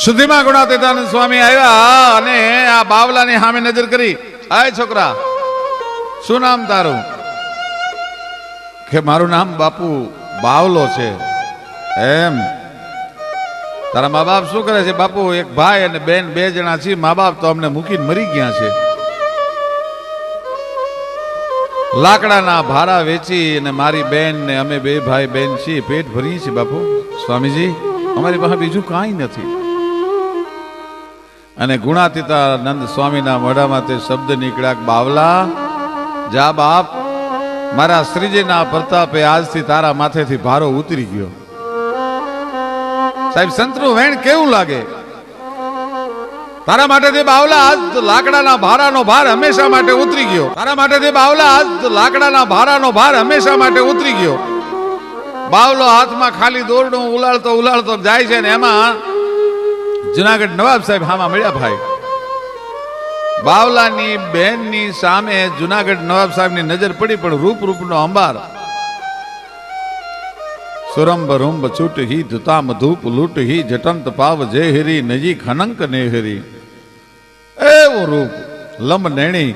સુધીમાં ગુણાતીતાનંદ સ્વામી આવ્યા અને આ બાવલાની સામે નજર કરી, આય છોકરા, શું નામ તારું? કે મારું નામ બાપુ બાવલો છે. એમ? તારા મા બાપ શું કરે છે? બાપુ એક ભાઈ અને બેન, 2 જણા છીએ. મા બાપ તો અમને મૂકીને મરી ગયા છે. લાકડાના ભારા વેચી અને મારી બેન ને અમે 2 ભાઈ બેન છીએ, પેટ ભરીએ છીએ બાપુ. સ્વામીજી, અમારી પાસે બીજું કાંઈ નથી. અને ગુણાતીતાનંદ સ્વામીના મોઢામાં તે શબ્દ નીકળ્યા, બાવલા, જા બાપ, મારા શ્રીજીના પ્રતાપે આજથી તારા માથેથી ભારો ઉતરી ગયો. સાહેબ, સંતનું વેણ કેવું લાગે? તારા માટે બાવલા, આજ લાકડાના ભારાનો ભાર હંમેશા માટે ઉતરી ગયો. તારા માટે બાવલા, આજ લાકડાના ભારાનો ભાર હંમેશા માટે ઉતરી ગયો. બાવલો હાથમાં ખાલી દોરડું ઉલાળતો ઉલાળતો જાય છે ને એમાં જુનાગઢ નવાબ સાહેબ હામાં મળ્યા. ભાઈ, બાવલાની બેનની સામે જુનાગઢ નવાબ સાહેબની નજર પડી, પણ રૂપ રૂપનો અંબાર. સુરંબ રૂંબ છૂટ હી ધુતામ ધૂપ લૂટ હી જટંત પાવ જે હેરી નજી ખનંક ને હેરી. એવું રૂપ, લંબ નેણી,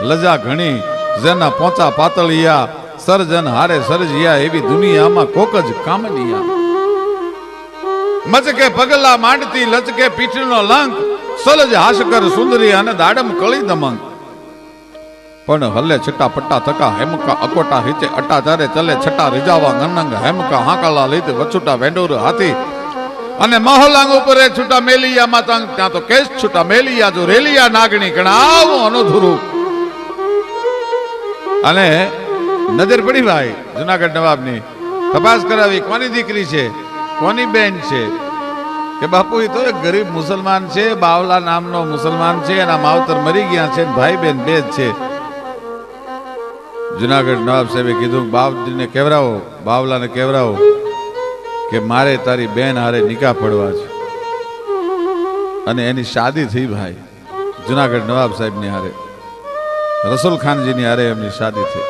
લજા ઘણી, જેના પોચા પાતળિયા, સરજન હારે સરજિયા, એવી દુનિયામાં કોક જ કામનિયા. મચકે પગલા માંડતી લચકે પીઠનો લંક, સલજ હાશકર સુંદરી અને દાડમ કળી દમંક. પણ હલે છટા પટ્ટા થકા હેમકા અકોટા હિચે અટા ચારે ચલે છટા રીજાવા ગનંગ હેમકા હાંકાલા લીધે વછુટા વેંડોર હાથી અને મહોલાંગ ઉપરે છૂટા મેલિયા માતાંગ, ત્યાં તો કેસ છૂટા મેલિયા જો રેલિયા નાગણી કણાવો અનોધુરું. અને નજર પડી ભાઈ જુનાગઢ નવાબની. તપાસ કરાવી, કોની દીકરી છે, કોની બેન છે? કે બાપુ એ તો એક ગરીબ મુસલમાન છે, બાવલા નામનો મુસલમાન છે, એના માવતર મરી ગયા છે, ભાઈ બેન 2 જ છે. જુનાગઢ નવાબ સાહેબે કીધું, બાપજીને કેવરાવો, બાવલાને કેવરાવો કે મારે તારી બેન હારે નિકાહ પડવા છે. અને એની શાદી થઈ ભાઈ જુનાગઢ નવાબ સાહેબની હારે, રસુલ ખાનજીની હારે એમની શાદી થઈ.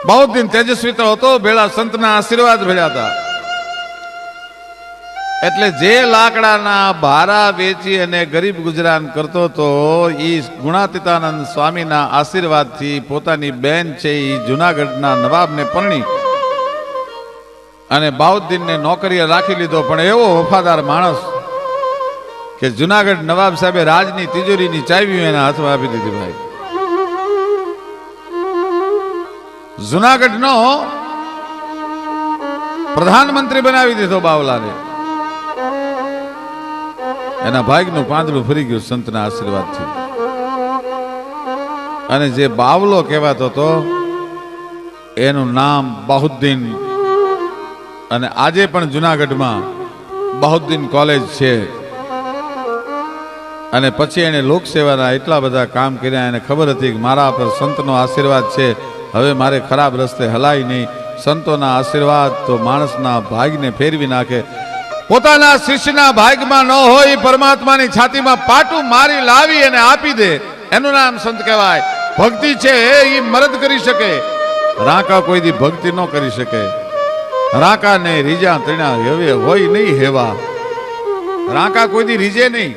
બહુ દિન તેજસ્વી તો હતો, ભેળા સંતના આશીર્વાદ ભેળ્યા હતા. એટલે જે લાકડાના ભારા વેચી અને ગરીબ ગુજરાન કરતો હતો, એ ગુણાતીતાનંદ સ્વામીના આશીર્વાદથી પોતાની બેન છે એ જુનાગઢના નવાબને પરણી અને બાઉદ્દીનને નોકરીએ રાખી લીધો. પણ એવો વફાદાર માણસ કે જુનાગઢ નવાબ સાહેબે રાજની તિજોરીની ચાવી એના હાથમાં આપી દીધી. ભાઈ, જુનાગઢનો પ્રધાનમંત્રી બનાવી દીધો બાવલાને. એના ભાગનું પાંદડું ફરી ગયું સંતના આશીર્વાદથી. અને જે બાવલો કહેવાતો હતો એનું નામ બહાઉદ્દીન. અને આજે પણ જુનાગઢમાં બહાઉદ્દીન કોલેજ છે. અને પછી એને લોકસેવાના એટલા બધા કામ કર્યા. એને ખબર હતી કે મારા પર સંતનો આશીર્વાદ છે, હવે મારે ખરાબ રસ્તે હલાય નહીં. સંતોના આશીર્વાદ તો માણસના ભાગને ફેરવી નાખે. પોતાના શિષ્યના ભાગમાં ન હોય, પરમાત્માની છાતીમાં પાટું મારી લાવી અને આપી દે, એનું નામ સંત કહેવાય. ભક્તિ છે એ મરદ કરી શકે, રાકા કોઈ દી ભક્તિ ન કરી શકે. રાકા ને રીજા તણા હવે હોય નહીં હેવા, રાકા કોઈ દી રીજે નહીં.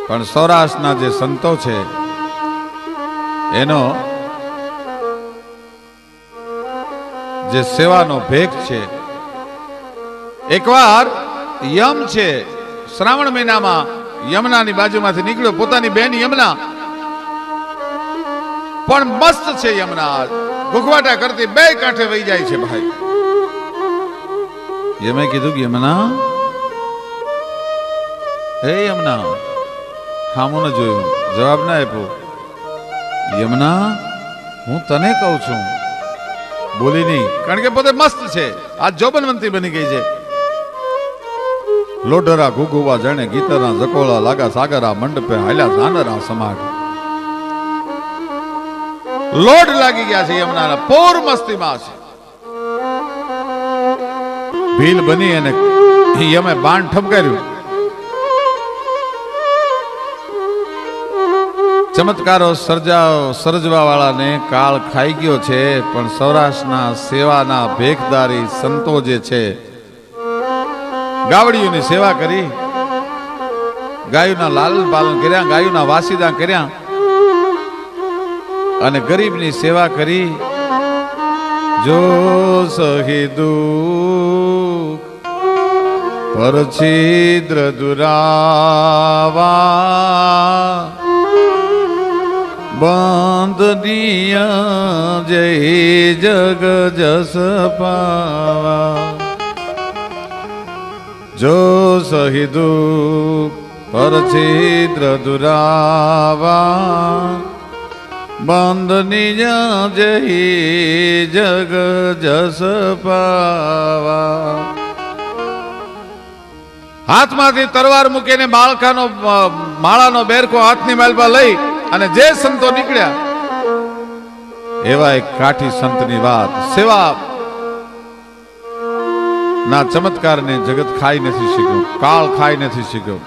પણ સૌરાષ્ટ્રના જે સંતો છે એનો જે સેવાનો ભેગ છે. એકવાર યમ છે, શ્રાવણ મહિનામાં યમુનાની બાજુમાંથી નીકળ્યો, પોતાની બેન યમુના પણ મસ્ત છે. યમુના ગુગવાટા કરતી 2 કાંઠે વહી જાય છે. ભાઈ, યમે કીધું કે યમુના, હે યમુના, સામું ન જોયું, જવાબ ના આપ્યો. યમુના, હું તને કહું છું, બોલી નહીં, કારણ કે પોતે મસ્ત છે, આ જોબનવંતી બની ગઈ છે. લોઢરા ઘુઘુવા જાણે ગીતરના જકોળા લાગા સાગરા મંડપે હાલ્યા ઝાનરા સમાગ. લોઢ લાગી ગયા છે યમુનાના, પૂર મસ્તીમાં છે. ભીલ બની અને યમે બાણ ઠપકાર્યું. ચમત્કારો સર્જવા વાળાને કાળ ખાઈ ગયો છે, પણ સૌરાષ્ટ્રના સેવાના ભેખદારી સંતો જે છે ગાવડીઓની સેવા કરી, ગાયોના લાલન પાલન કર્યા, ગાયોના વાસીદા કર્યા અને ગરીબની સેવા કરી. જો સહી દુઃખ પર છિદ્ર દુરાવા, બંધનીય જય જગ જસ પાવા. જો સહી દુઃખ પર છિદ્ર દુરાવા, બંધનીય જય જગ જસ પાવા. હાથમાંથી તરવાર મૂકીને માળાનો બેરકો હાથની માલમાં લઈ અને જે સંતો નીકળ્યા એવા એક કાઠી સંતની વાત. સેવા ના ચમત્કારને જગત ખાઈ નથી શીખ્યો, કાળ ખાઈ નથી શીખ્યો.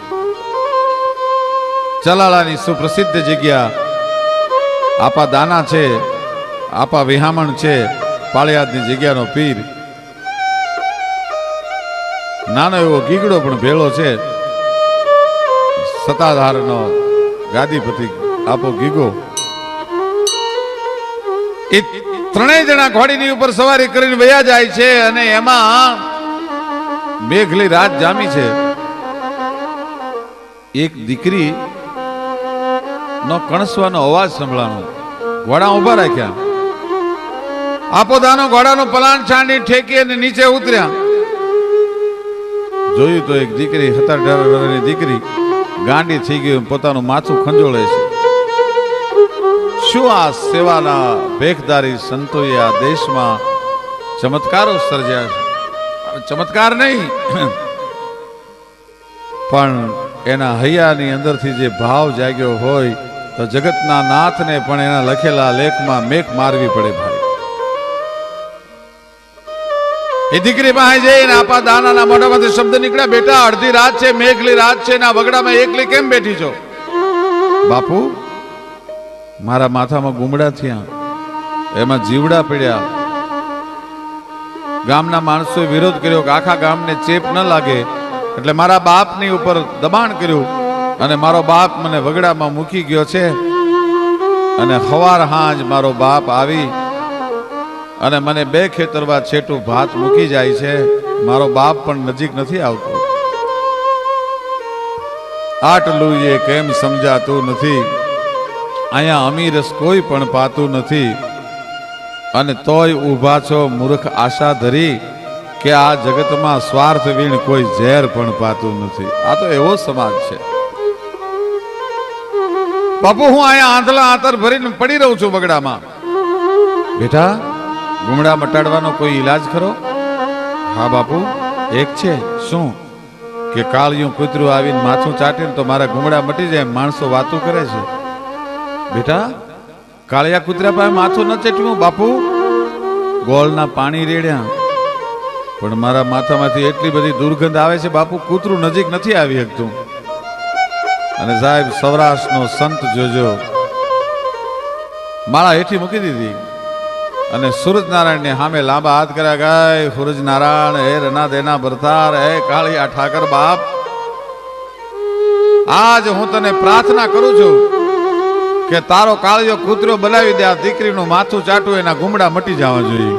ચલાલાની સુપ્રસિદ્ધ જગ્યા આપા દાના છે, આપા વિહામણ છે, પાળિયાદની જગ્યાનો પીર. નાનો એવો ગીગડો પણ ભેળો છે, સત્તાધારનો ગાદીપતિ આપો ગીગો. એ ત્રણેય જણા ઘોડીની ઉપર સવારી કરીને વયા જાય છે અને એમાં મેઘલી રાત જામી છે. એક દીકરી નો કણસવાનો અવાજ સંભળાનો. ઘોડા ઉભા રાખ્યા, આપોદાનો ઘોડાનો પલાણ છાંડી ઠેકી અને નીચે ઉતર્યા. જોયું તો એક દીકરી 17-18 વર્ષની દીકરી ગાંડી થઈ ગઈ, પોતાનું માથું ખંજોળે છે. શું આ સેવાના ભેખદારી સંતોએ આ દેશમાં ચમત્કારો સર્જ્યા છે. ચમત્કાર નહીં પણ એના હૈયાની અંદરથી જે ભાવ જાગ્યો હોય તો જગતના નાથને પણ એના લખેલા લેખમાં મેઘ મારવી પડે ભાઈ. એ દીકરી પાસે જઈને આપા દાનાના મોઢામાંથી શબ્દ નીકળ્યા, બેટા અડધી રાત છે, મેઘલી રાત છે, ના વગડામાં એકલી કેમ બેઠી છો? બાપુ મારા માથામાં ગુમડા થયા, એમાં જીવડા પડ્યા. ગામના માણસોએ વિરોધ કર્યો કે આખા ગામને ચેપ ન લાગે એટલે મારા બાપની ઉપર દબાણ કર્યું અને મારો બાપ મને વગડામાં મૂકી ગયો છે. અને સવાર હાંજ મારો બાપ આવી અને મને 2 ખેતરવા છેટું ભાત મૂકી જાય છે. મારો બાપ પણ નજીક નથી આવતો. આટલું એ કેમ સમજાતું નથી? અહીંયા અમીરસ કોઈ પણ પાતું નથી અને તોય ઊભા છો મૂર્ખ આશા ધરી કે આ જગતમાં સ્વાર્થ વીણ કોઈ ઝેર પણ પાતું નથી. આ તો એવો સમાજ છે. બાપુ હું અહીંયા આંધળા આંતર ભરીને પડી રહું છું બગડામાં. બેટા ગુમડા મટાડવાનો કોઈ ઈલાજ ખરો? હા બાપુ એક છે. શું? કે કાળિયું કૂતરું આવીને માથું ચાટીને તો મારા ગુમડા મટી જાય. માણસો વાતો કરે છે. બેટા કાળિયા કૂતરા પાસે માથું ન ચેટ્યું બાપુ. ગોળના પાણી રેડ્યા પણ મારા માથામાંથી એટલી બધી દુર્ગંધ આવે છે બાપુ, કૂતરું નજીક નથી આવી શકતું. અને સાહેબ સૌરાષ્ટ્રનો સંત જોજો, માળા હેઠી મૂકી દીધી અને સૂરજનારાયણને સામે લાંબા હાથ કર્યા. ગાય સૂરજનારાયણ હે રના દેના ભરતાર હે કાળિયા ઠાકર બાપ, આજ હું તને પ્રાર્થના કરું છું કે તારો કાળિયો કૂતરો બનાવી દે, આ દીકરીનું માથું ચાટું, એના ગુમડા મટી જવા જોઈએ.